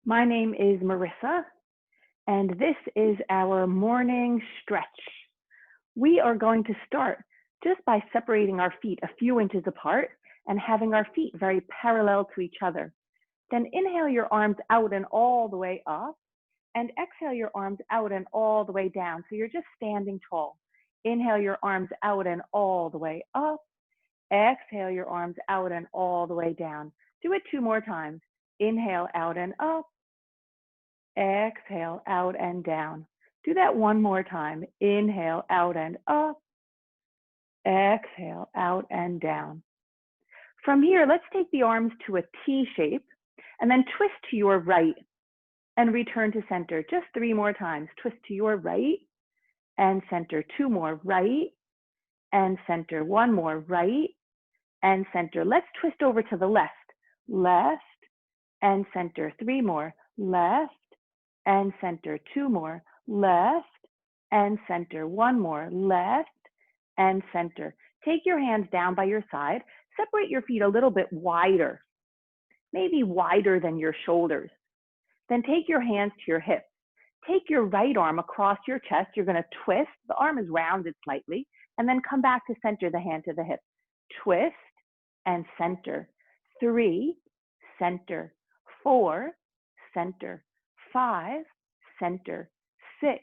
My name is Marissa, and this is our morning stretch. We are going to start just by separating our feet a few inches apart and having our feet very parallel to each other. Then inhale your arms out and all the way up, and exhale your arms out and all the way down. So you're just standing tall. Inhale your arms out and all the way up. Exhale your arms out and all the way down. Do it 2 more times. Inhale out and up. Exhale out and down. Do that 1 more time. Inhale out and up. Exhale out and down. From here, let's take the arms to a T shape and then twist to your right and return to center. Just 3 more times. Twist to your right and center. 2 more, right and center. 1 more, right and center. Let's twist over to the left. Left and center. 3 more, left and center. 2 more, left and center. 1 more, left and center. Take your hands down by your side. Separate your feet a little bit wider, maybe wider than your shoulders. Then take your hands to your hips. Take your right arm across your chest. You're going to twist. The arm is rounded slightly. And then come back to center the hand to the hip. Twist and center. 3, center. 4, center. 5, center. 6,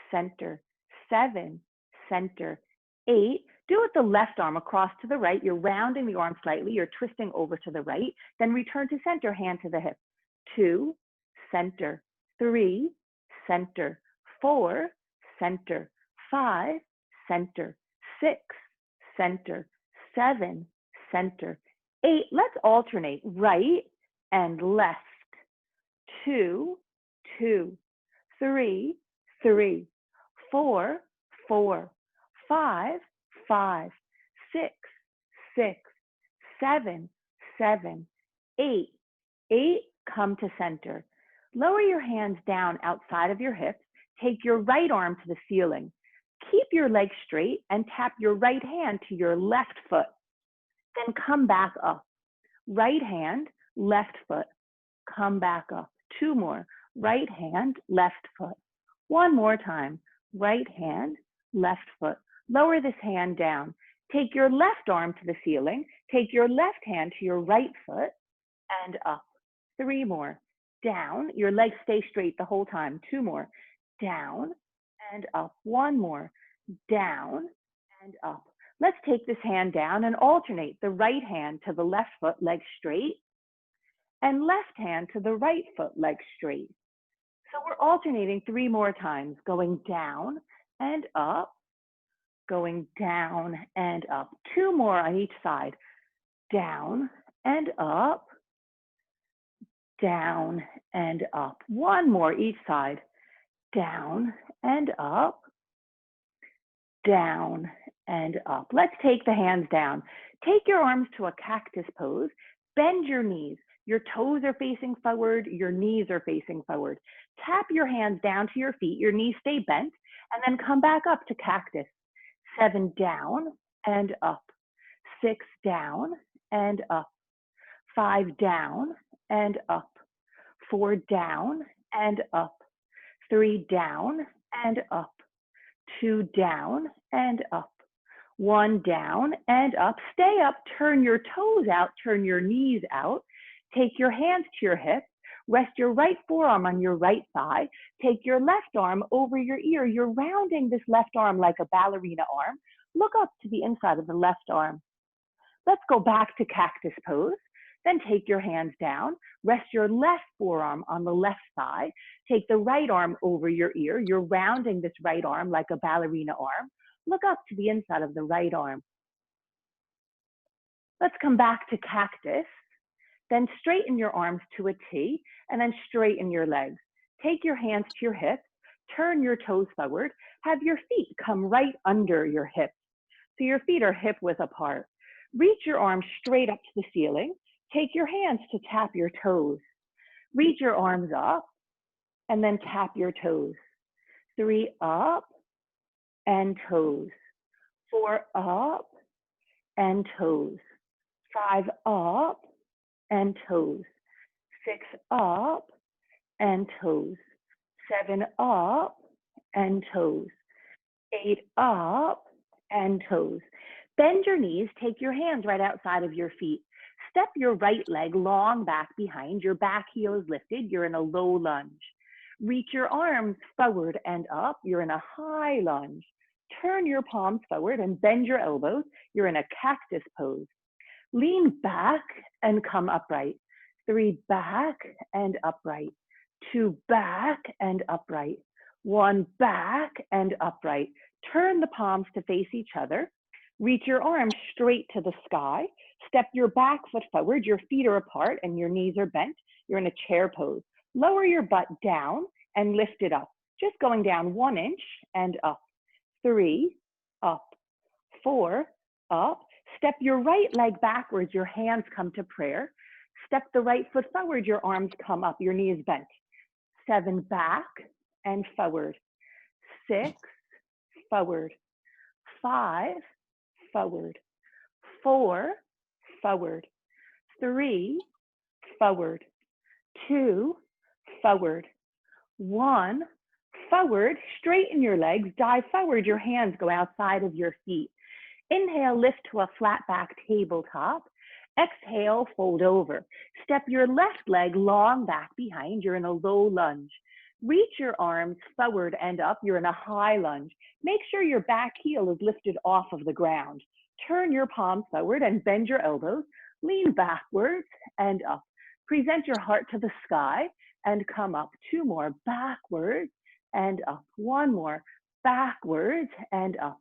center. 7, center. 8. Do it the left arm across to the right. You're rounding the arm slightly. You're twisting over to the right. Then return to center, hand to the hip. 2, center. 3, center. 4, center. 5, center. 6, center. 7, center. 8. Let's alternate right and left. 2, 2. 3, 3. 4, 4. 5, 5. 6, 6. 7, 7. 8, 8. Come to center. Lower your hands down outside of your hips. Take your right arm to the ceiling. Keep your legs straight and tap your right hand to your left foot. Then come back up. Right hand, left foot. Come back up. 2 more. Right hand, left foot. 1 more time. Right hand, left foot. Lower this hand down. Take your left arm to the ceiling. Take your left hand to your right foot and up. 3 more. Down. Your legs stay straight the whole time. 2 more. Down and up. 1 more. Down and up. Let's take this hand down and alternate the right hand to the left foot, legs straight, and left hand to the right foot, legs straight. So we're alternating 3 more times, going down and up, going down and up. 2 more on each side. Down and up, down and up. 1 more each side. Down and up, down and up. Let's take the hands down. Take your arms to a cactus pose. Bend your knees. Your toes are facing forward. Your knees are facing forward. Tap your hands down to your feet. Your knees stay bent. And then come back up to cactus. 7 down and up. 6 down and up. 5 down and up. 4 down and up. 3 down and up. 2 down and up. 1 down and up. Stay up. Turn your toes out. Turn your knees out. Take your hands to your hips. Rest your right forearm on your right thigh. Take your left arm over your ear. You're rounding this left arm like a ballerina arm. Look up to the inside of the left arm. Let's go back to cactus pose. Then take your hands down. Rest your left forearm on the left thigh. Take the right arm over your ear. You're rounding this right arm like a ballerina arm. Look up to the inside of the right arm. Let's come back to cactus. Then straighten your arms to a T and then straighten your legs. Take your hands to your hips. Turn your toes forward. Have your feet come right under your hips. So your feet are hip width apart. Reach your arms straight up to the ceiling. Take your hands to tap your toes. Reach your arms up and then tap your toes. 3 up and toes. 4 up and toes. 5 up and toes. 6 up and toes. 7 up and toes. 8 up and toes. Bend your knees, take your hands right outside of your feet. Step your right leg long back behind, your back heel is lifted, you're in a low lunge. Reach your arms forward and up, you're in a high lunge. Turn your palms forward and bend your elbows, you're in a cactus pose. Lean back and come upright. 3 back and upright. 2 back and upright. 1 back and upright. Turn the palms to face each other. Reach your arms straight to the sky. Step your back foot forward. Your feet are apart and your knees are bent. You're in a chair pose. Lower your butt down and lift it up. Just going down 1 inch and up. 3, up. 4, up. Step your right leg backwards. Your hands come to prayer. Step the right foot forward. Your arms come up. Your knee is bent. 7, back and forward. 6, forward. 5, forward. 4, forward. 3, forward. 2, forward. 1, forward. Straighten your legs, dive forward. Your hands go outside of your feet. Inhale, lift to a flat back tabletop. Exhale, fold over. Step your left leg long back behind. You're in a low lunge. Reach your arms forward and up. You're in a high lunge. Make sure your back heel is lifted off of the ground. Turn your palms forward and bend your elbows. Lean backwards and up. Present your heart to the sky and come up. 2 more, backwards and up. 1 more, backwards and up.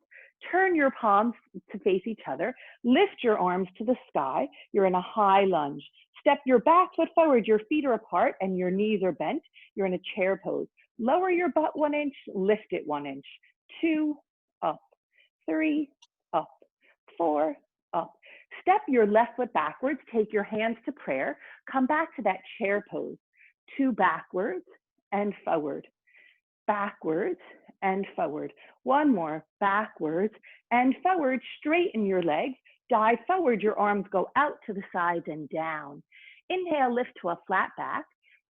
Turn your palms to face each other. Lift your arms to the sky. You're in a high lunge. Step your back foot forward. Your feet are apart and your knees are bent. You're in a chair pose. Lower your butt 1 inch, lift it 1 inch. 2, up. 3, up. 4, up. Step your left foot backwards. Take your hands to prayer. Come back to that chair pose. 2 backwards and forward. Backwards and forward. 1 more, backwards and forward. Straighten your legs, dive forward. Your arms go out to the sides and down. Inhale, lift to a flat back.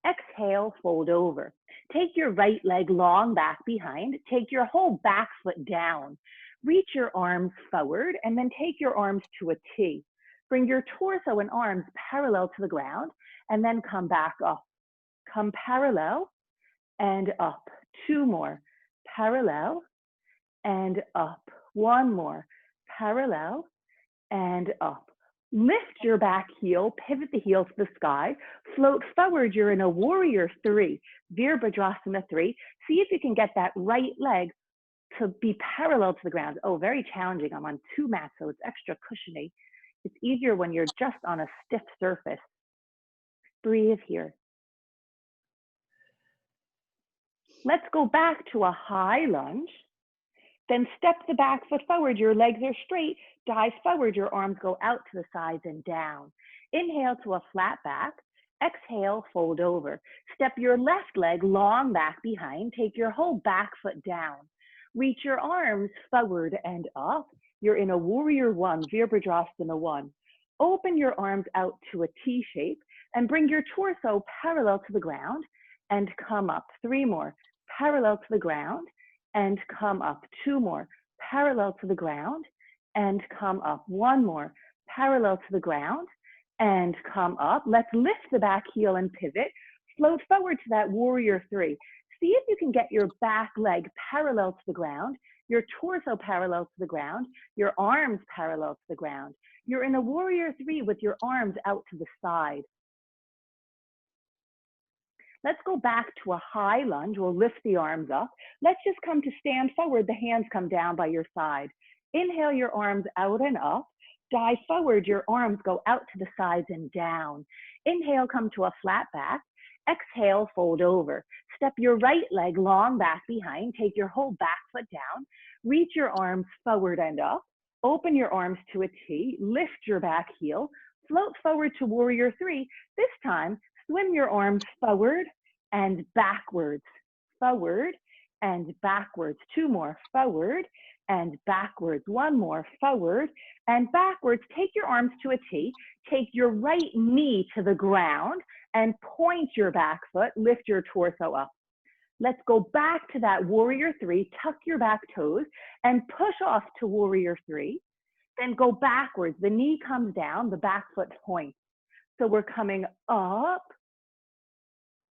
Exhale, fold over. Take your right leg long back behind. Take your whole back foot down. Reach your arms forward and then take your arms to a T. Bring your torso and arms parallel to the ground and then come back up. Come parallel and up. 2 more, parallel and up. 1 more, parallel and up. Lift your back heel, pivot the heel to the sky, float forward. You're in a warrior 3, Virabhadrasana 3. See if you can get that right leg to be parallel to the ground. Oh, very challenging. I'm on 2 mats, so it's extra cushiony. It's easier when you're just on a stiff surface. Breathe here. Let's go back to a high lunge. Then step the back foot forward. Your legs are straight. Dive forward. Your arms go out to the sides and down. Inhale to a flat back. Exhale, fold over. Step your left leg long back behind. Take your whole back foot down. Reach your arms forward and up. You're in a warrior 1, Virabhadrasana 1. Open your arms out to a T shape and bring your torso parallel to the ground and come up. 3 more, parallel to the ground and come up. 2 more, parallel to the ground and come up. 1 more, parallel to the ground and come up. Let's lift the back heel and pivot. Float forward to that warrior 3. See if you can get your back leg parallel to the ground, your torso parallel to the ground, your arms parallel to the ground. You're in a warrior 3 with your arms out to the side. Let's go back to a high lunge. We'll lift the arms up. Let's just come to stand forward. The hands come down by your side. Inhale your arms out and up. Dive forward. Your arms go out to the sides and down. Inhale, come to a flat back. Exhale, fold over. Step your right leg long back behind. Take your whole back foot down. Reach your arms forward and up. Open your arms to a T. Lift your back heel. Float forward to warrior 3. This time, swim your arms forward and backwards. Forward and backwards. 2 more. Forward and backwards. One more, forward and backwards. Take your arms to a T. Take your right knee to the ground and point your back foot, lift your torso up. Let's go back to that warrior three, tuck your back toes and push off to warrior three. Then go backwards, the knee comes down, the back foot points. So we're coming up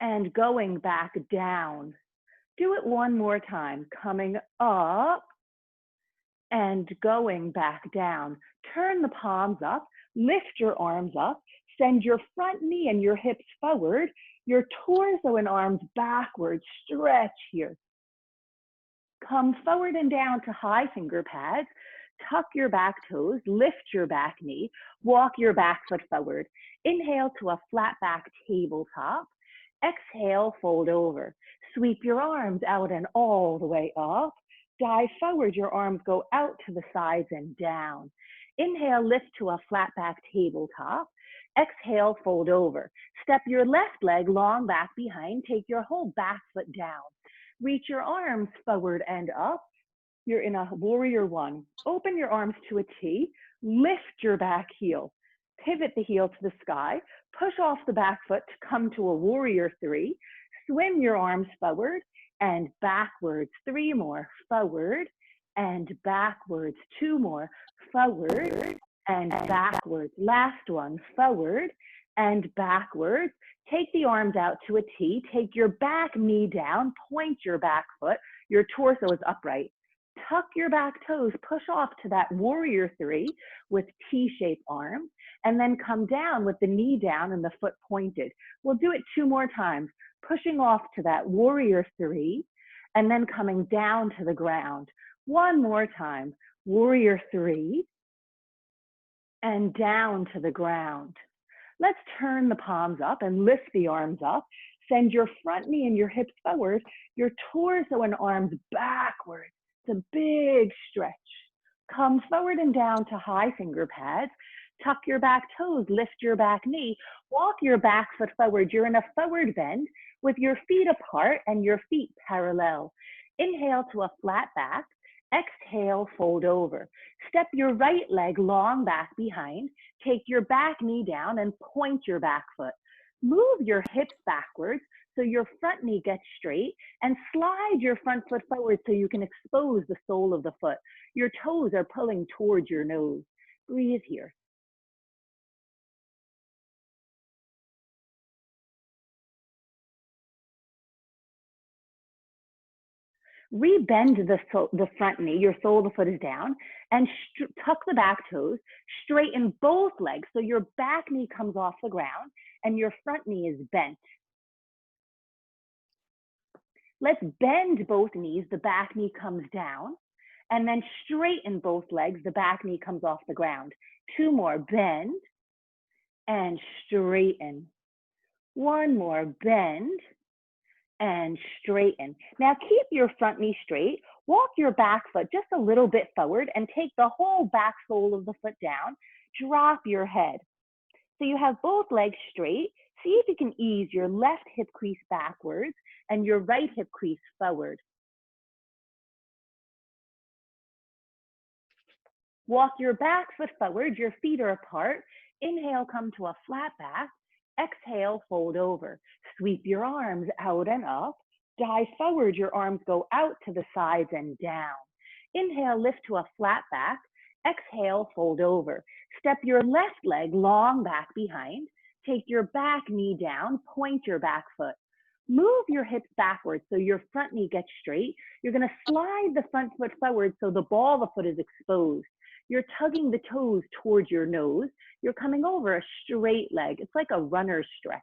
and going back down. Do it one more time, coming up and going back down. Turn the palms up, lift your arms up, send your front knee and your hips forward, your torso and arms backwards, stretch here. Come forward and down to high finger pads, tuck your back toes, lift your back knee, walk your back foot forward. Inhale to a flat back tabletop. Exhale, fold over. Sweep your arms out and all the way up. Dive forward, your arms go out to the sides and down. Inhale, lift to a flat back tabletop. Exhale, fold over. Step your left leg long back behind. Take your whole back foot down. Reach your arms forward and up. You're in a warrior one. Open your arms to a T. Lift your back heel. Pivot the heel to the sky. Push off the back foot to come to a warrior three. Swim your arms forward and backwards. Three more. Forward and backwards. Two more. Forward and backwards. Last one. Forward and backwards. Take the arms out to a T. Take your back knee down. Point your back foot. Your torso is upright. Tuck your back toes. Push off to that warrior three with T-shaped arms. And then come down with the knee down and the foot pointed. We'll do it two more times. Pushing off to that warrior three. And then coming down to the ground. One more time. Warrior three. And down to the ground. Let's turn the palms up and lift the arms up. Send your front knee and your hips forward, your torso and arms backwards. It's a big stretch. Come forward and down to high finger pads. Tuck your back toes, lift your back knee, walk your back foot forward. You're in a forward bend with your feet apart and your feet parallel. Inhale to a flat back. Exhale, fold over. Step your right leg long back behind. Take your back knee down and point your back foot. Move your hips backwards so your front knee gets straight and slide your front foot forward so you can expose the sole of the foot. Your toes are pulling towards your nose. Breathe here. Rebend the front knee, your sole of the foot is down, and tuck the back toes, straighten both legs so your back knee comes off the ground and your front knee is bent. Let's bend both knees, the back knee comes down, and then straighten both legs, the back knee comes off the ground. Two more, bend and straighten. One more, bend and straighten. Now keep your front knee straight, walk your back foot just a little bit forward and take the whole back sole of the foot down, drop your head. So you have both legs straight. See if you can ease your left hip crease backwards and your right hip crease forward. Walk your back foot forward, your feet are apart. Inhale, come to a flat back. Exhale, fold over. Sweep your arms out and up. Dive forward, your arms go out to the sides and down. Inhale, lift to a flat back. Exhale, fold over. Step your left leg long back behind. Take your back knee down, point your back foot. Move your hips backwards so your front knee gets straight. You're gonna slide the front foot forward so the ball of the foot is exposed. You're tugging the toes towards your nose. You're coming over a straight leg. It's like a runner's stretch.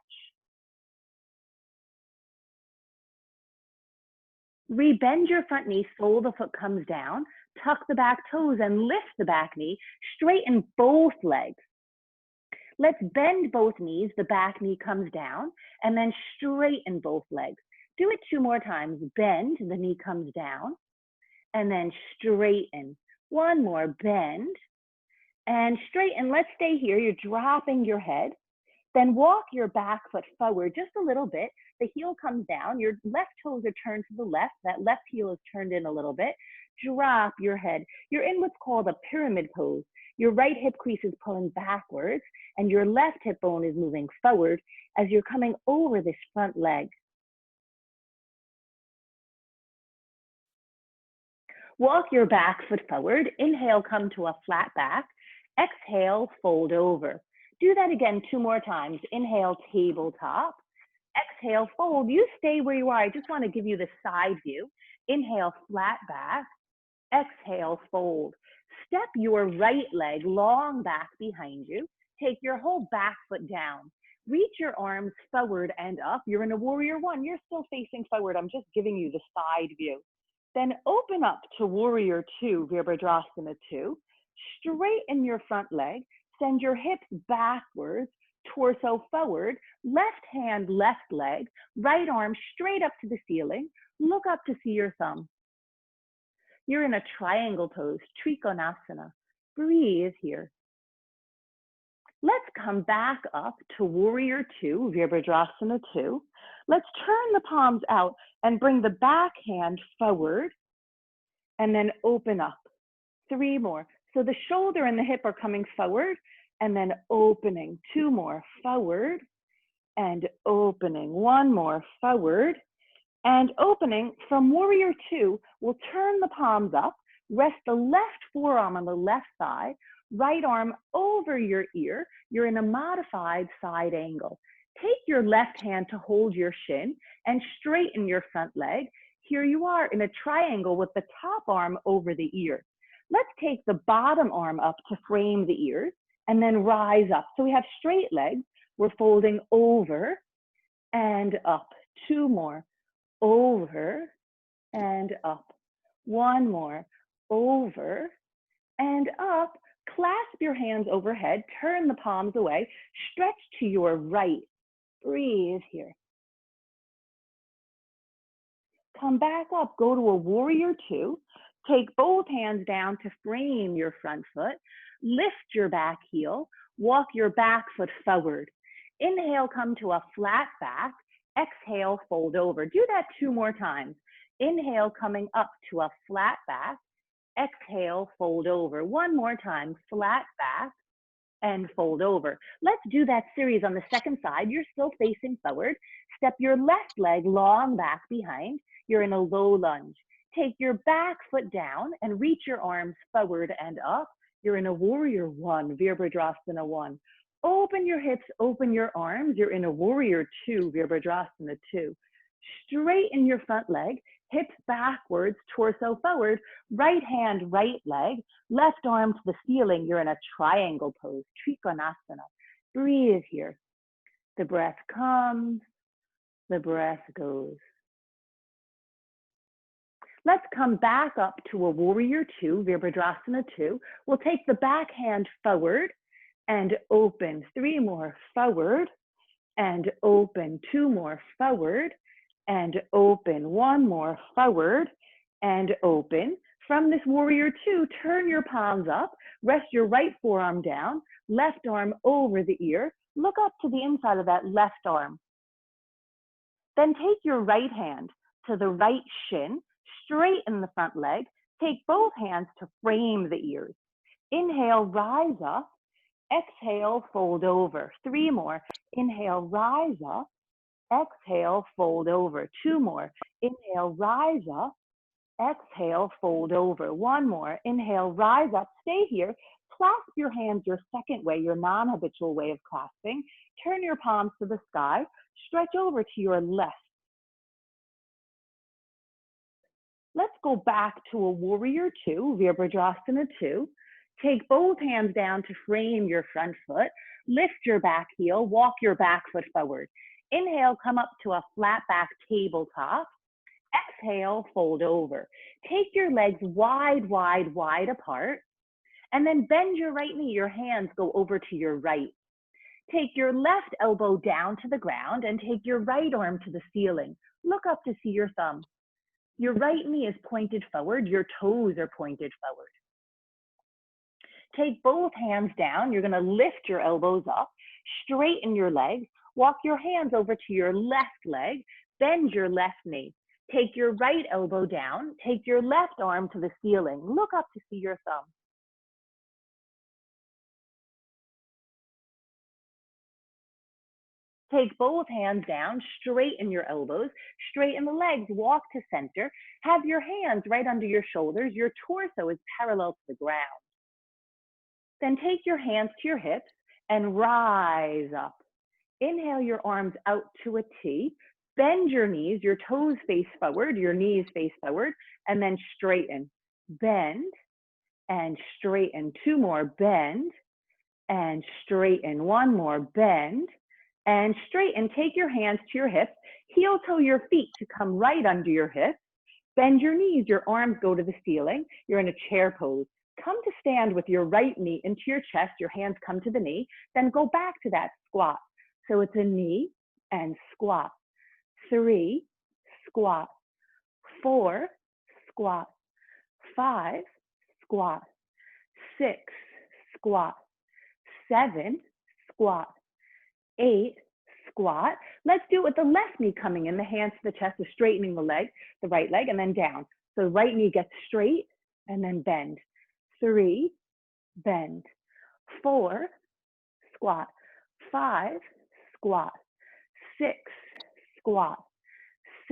Rebend your front knee, sole of the foot comes down. Tuck the back toes and lift the back knee. Straighten both legs. Let's bend both knees, the back knee comes down, and then straighten both legs. Do it two more times. Bend, the knee comes down, and then straighten. One more, bend and straighten. Let's stay here. You're dropping your head. Then walk your back foot forward just a little bit. The heel comes down. Your left toes are turned to the left. That left heel is turned in a little bit. drop your head. You're in what's called a pyramid pose. Your right hip crease is pulling backwards and your left hip bone is moving forward as you're coming over this front leg. Walk your back foot forward. Inhale, come to a flat back. Exhale, fold over. Do that again 2 more times. Inhale, tabletop. Exhale, fold. You stay where you are. I just want to give you the side view. Inhale, flat back. Exhale, fold. Step your right leg long back behind you. Take your whole back foot down. Reach your arms forward and up. You're in a warrior one. You're still facing forward. I'm just giving you the side view. Then open up to warrior two, Virabhadrasana 2. Straighten your front leg. Send your hips backwards, torso forward, left hand, left leg, right arm straight up to the ceiling. Look up to see your thumb. You're in a triangle pose, Trikonasana. Breathe here. Let's come back up to warrior two, Virabhadrasana 2. Let's turn the palms out and bring the back hand forward and then open up. 3 more. So the shoulder and the hip are coming forward and then opening. 2 more, forward and opening. 1 more, forward and opening. From warrior 2, we'll turn the palms up, rest the left forearm on the left thigh, right arm over your ear. You're in a modified side angle. Take your left hand to hold your shin and straighten your front leg. Here you are in a triangle with the top arm over the ear. Let's take the bottom arm up to frame the ears and then rise up. So we have straight legs. We're folding over and up. 2 more, over and up. 1 more, over and up. Clasp your hands overhead, turn the palms away, stretch to your right. Breathe here. Come back up, go to a warrior 2. Take both hands down to frame your front foot. Lift your back heel, walk your back foot forward. Inhale, come to a flat back. Exhale, fold over. Do that 2 more times. Inhale, coming up to a flat back. Exhale, fold over. 1 more time, flat back and fold over. Let's do that series on the second side. You're still facing forward. Step your left leg long back behind. You're in a low lunge. Take your back foot down and reach your arms forward and up. You're in a warrior 1, Virabhadrasana 1. Open your hips, open your arms. You're in a warrior 2, Virabhadrasana 2. Straighten your front leg, hips backwards, torso forward, right hand, right leg, left arm to the ceiling. You're in a triangle pose, Trikonasana. Breathe here. The breath comes, the breath goes. Let's come back up to a warrior 2, Virabhadrasana 2. We'll take the back hand forward and open. 3 more, forward and open. 2 more, forward and open. 1 more, forward and open. From this warrior 2, turn your palms up, rest your right forearm down, left arm over the ear. Look up to the inside of that left arm. Then take your right hand to the right shin, straighten the front leg, take both hands to frame the ears. Inhale, rise up. Exhale, fold over. 3 more. Inhale, rise up. Exhale, fold over. 2 more. Inhale, rise up. Exhale, fold over. 1 more. Inhale, rise up. Stay here. Clasp your hands your second way, your non-habitual way of clasping. Turn your palms to the sky. Stretch over to your left. Let's go back to a warrior 2, Virabhadrasana 2. Take both hands down to frame your front foot. Lift your back heel, walk your back foot forward. Inhale, come up to a flat back tabletop. Exhale, fold over. Take your legs wide, wide, wide apart. And then bend your right knee. Your hands go over to your right. Take your left elbow down to the ground and take your right arm to the ceiling. Look up to see your thumb. Your right knee is pointed forward. Your toes are pointed forward. Take both hands down. You're going to lift your elbows up, straighten your legs, walk your hands over to your left leg, bend your left knee. Take your right elbow down, take your left arm to the ceiling. Look up to see your thumb. Take both hands down, straighten your elbows, straighten the legs, walk to center. Have your hands right under your shoulders. Your torso is parallel to the ground. Then take your hands to your hips and rise up. Inhale your arms out to a T. Bend your knees, your toes face forward, your knees face forward, and then straighten. Bend and straighten. Two more, bend and straighten. One more, bend and straighten. Take your hands to your hips, heel toe your feet to come right under your hips. Bend your knees, your arms go to the ceiling. You're in a chair pose. Come to stand with your right knee into your chest, your hands come to the knee, then go back to that squat. So it's a knee and squat. 3, squat. 4, squat. 5, squat. 6, squat. 7, squat. 8, squat. Let's do it with the left knee coming in, the hands to the chest, so straightening the leg, the right leg, and then down. So right knee gets straight and then bend. 3, bend. 4, squat. 5, squat. 6, squat.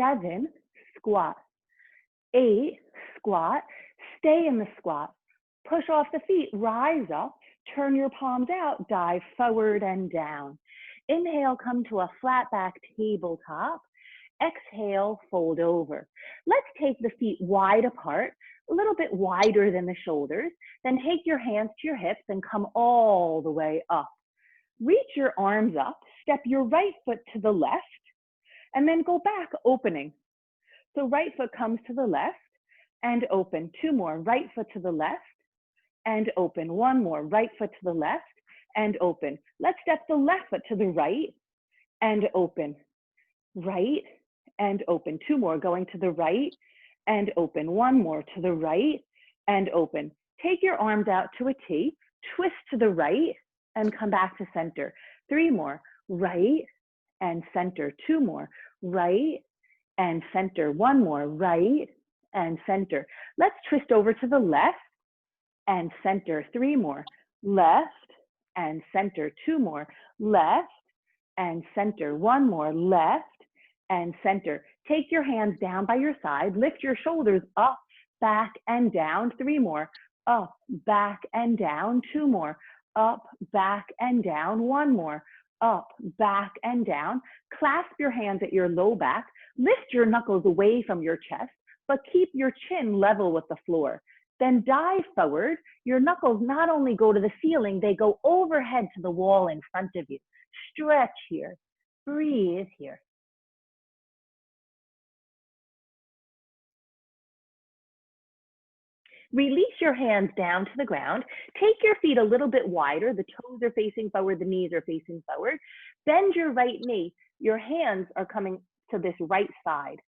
7, squat. 8, squat. Stay in the squat. Push off the feet, rise up, turn your palms out, dive forward and down. Inhale, come to a flat back tabletop. Exhale, fold over. Let's take the feet wide apart, a little bit wider than the shoulders. Then take your hands to your hips and come all the way up. Reach your arms up, step your right foot to the left, and then go back, opening. So right foot comes to the left and open. 2 more, right foot to the left and open. 1 more, right foot to the left and open. Let's step the left foot to the right and open. Right and open. 2 more, going to the right and open. 1 more to the right and open. Take your arms out to a T, twist to the right and come back to center. 3 more, right and center. 2 more, right and center. 1 more, right and center. Let's twist over to the left and center. 3 more, left and center. 2 more, left and center. 1 more, left and center. Take your hands down by your side, lift your shoulders up, back and down. 3 more, up, back and down. 2 more, up, back and down. 1 more, up, back and down. Clasp your hands at your low back, lift your knuckles away from your chest, but keep your chin level with the floor. Then dive forward. Your knuckles not only go to the ceiling, they go overhead to the wall in front of you. Stretch here, breathe here. Release your hands down to the ground. Take your feet a little bit wider. The toes are facing forward, the knees are facing forward. Bend your right knee. Your hands are coming to this right side.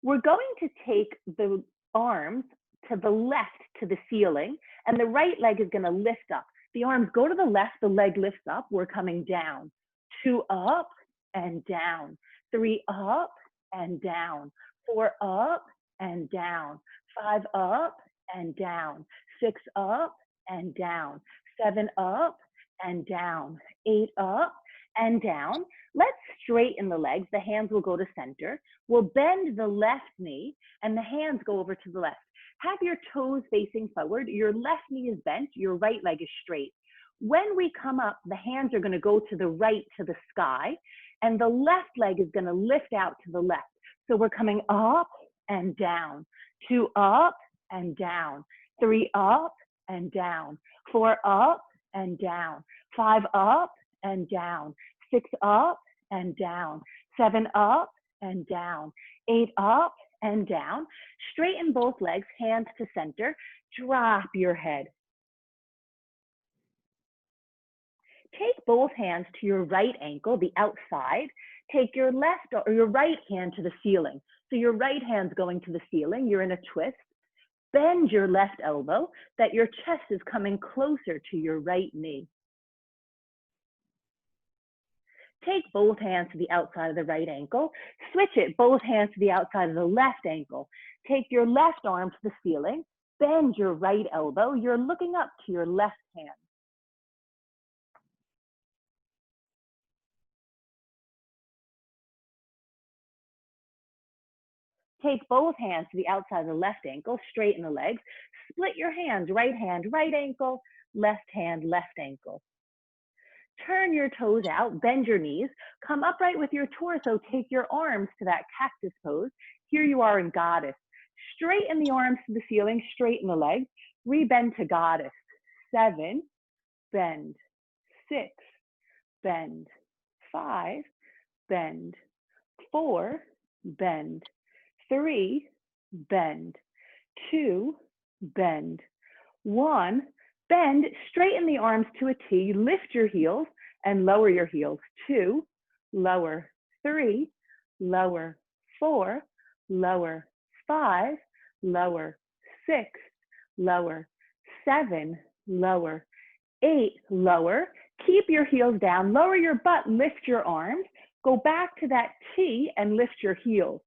We're going to take the arms to the left to the ceiling, and the right leg is going to lift up. The arms go to the left, the leg lifts up. We're coming down. 2 up and down. 3 up and down. 4 up and down. 5 up and down. 6 up and down. 7 up and down. 8 up and down. Let's straighten the legs. The hands will go to center. We'll bend the left knee and the hands go over to the left. Have your toes facing forward. Your left knee is bent. Your right leg is straight. When we come up, the hands are going to go to the right to the sky, and the left leg is going to lift out to the left. So we're coming up and down. 2 up and down. 3 up and down. 4 up and down. 5 up and down. 6 up and down. 7 up and down. 8 up and down. Straighten both legs, hands to center. Drop your head. Take both hands to your right ankle, the outside. Take your left or your right hand to the ceiling. So your right hand's going to the ceiling. You're in a twist. Bend your left elbow that your chest is coming closer to your right knee. Take both hands to the outside of the right ankle. Switch it, both hands to the outside of the left ankle. Take your left arm to the ceiling. Bend your right elbow. You're looking up to your left hand. Take both hands to the outside of the left ankle, straighten the legs. Split your hands, right hand, right ankle, left hand, left ankle. Turn your toes out, bend your knees, come upright with your torso, take your arms to that cactus pose. Here you are in goddess. Straighten the arms to the ceiling, straighten the legs, rebend to goddess. 7, bend, 6, bend, 5, bend, 4, bend, 3, bend, 2, bend, 1, bend, straighten the arms to a T, lift your heels and lower your heels. 2, lower, 3, lower, 4, lower, 5, lower, 6, lower, 7, lower, 8, lower. Keep your heels down, lower your butt, lift your arms, go back to that T and lift your heels.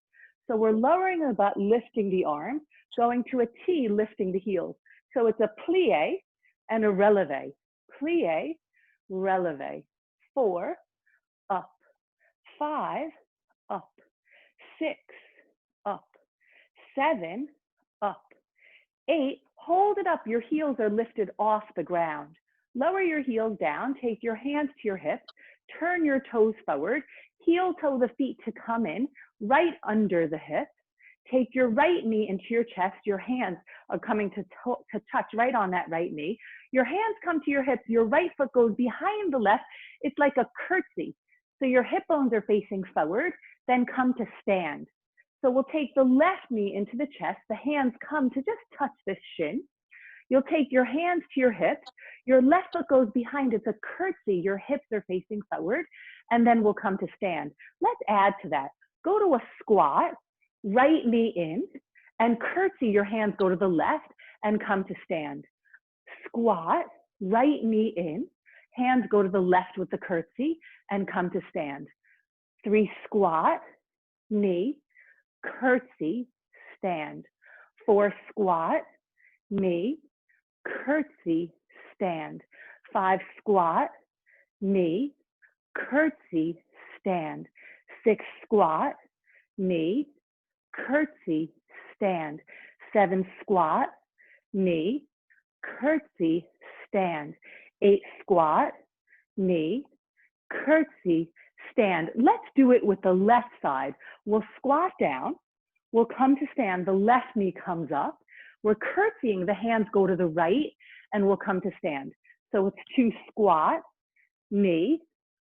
So we're lowering the butt, lifting the arms, going to a T, lifting the heels. So it's a plie and a releve. Plie, releve. 4, up. 5, up. 6, up. 7, up. 8, hold it up. Your heels are lifted off the ground. Lower your heels down, take your hands to your hips, turn your toes forward, heel toe the feet to come in, right under the hips. Take your right knee into your chest. Your hands are coming to touch right on that right knee. Your hands come to your hips. Your right foot goes behind the left. It's like a curtsy. So your hip bones are facing forward, then come to stand. So we'll take the left knee into the chest. The hands come to just touch this shin. You'll take your hands to your hips. Your left foot goes behind. It's a curtsy. Your hips are facing forward. And then we'll come to stand. Let's add to that. Go to a squat, right knee in, and curtsy. Your hands go to the left and come to stand. Squat, right knee in, hands go to the left with the curtsy and come to stand. 3, squat, knee, curtsy, stand. 4, squat, knee, curtsy, stand. 5, squat, knee, curtsy, stand. 6, squat, knee, curtsy, stand. 7, squat, knee, curtsy, stand. 8, squat, knee, curtsy, stand. Let's do it with the left side. We'll squat down. We'll come to stand. The left knee comes up. We're curtsying. The hands go to the right, and we'll come to stand. So it's 2, squat, knee,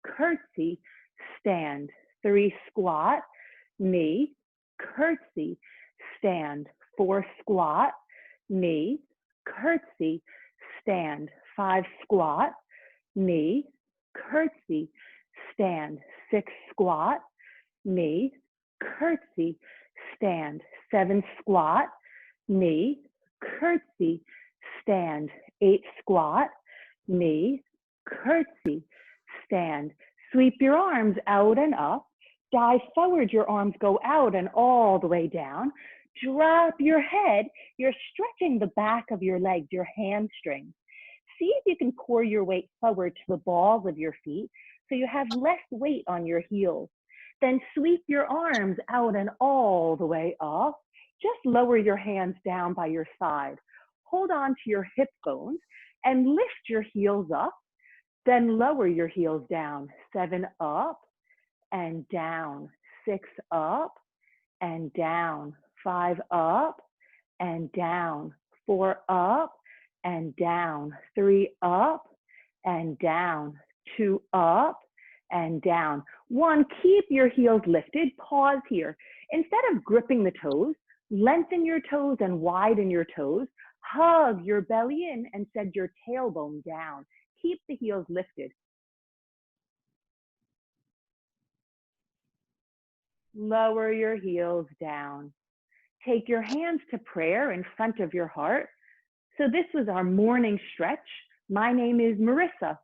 curtsy, stand. 3, squat, knee, curtsy, stand. 4, squat, knee, curtsy, stand. 5, squat, knee, curtsy, stand. 6, squat, knee, curtsy, stand. 7, squat, knee, curtsy, stand. 8, squat, knee, curtsy, stand. Sweep your arms out and up. Dive forward, your arms go out and all the way down. Drop your head. You're stretching the back of your legs, your hamstrings. See if you can pour your weight forward to the balls of your feet so you have less weight on your heels. Then sweep your arms out and all the way up. Just lower your hands down by your side. Hold on to your hip bones and lift your heels up. Then lower your heels down. 7, up and down. 6, up and down. 5, up and down. 4, up and down. 3, up and down. 2, up and down. 1, keep your heels lifted. Pause here. Instead of gripping the toes, lengthen your toes and widen your toes. Hug your belly in and send your tailbone down. Keep the heels lifted. Lower your heels down. Take your hands to prayer in front of your heart. So this was our morning stretch. My name is Marissa.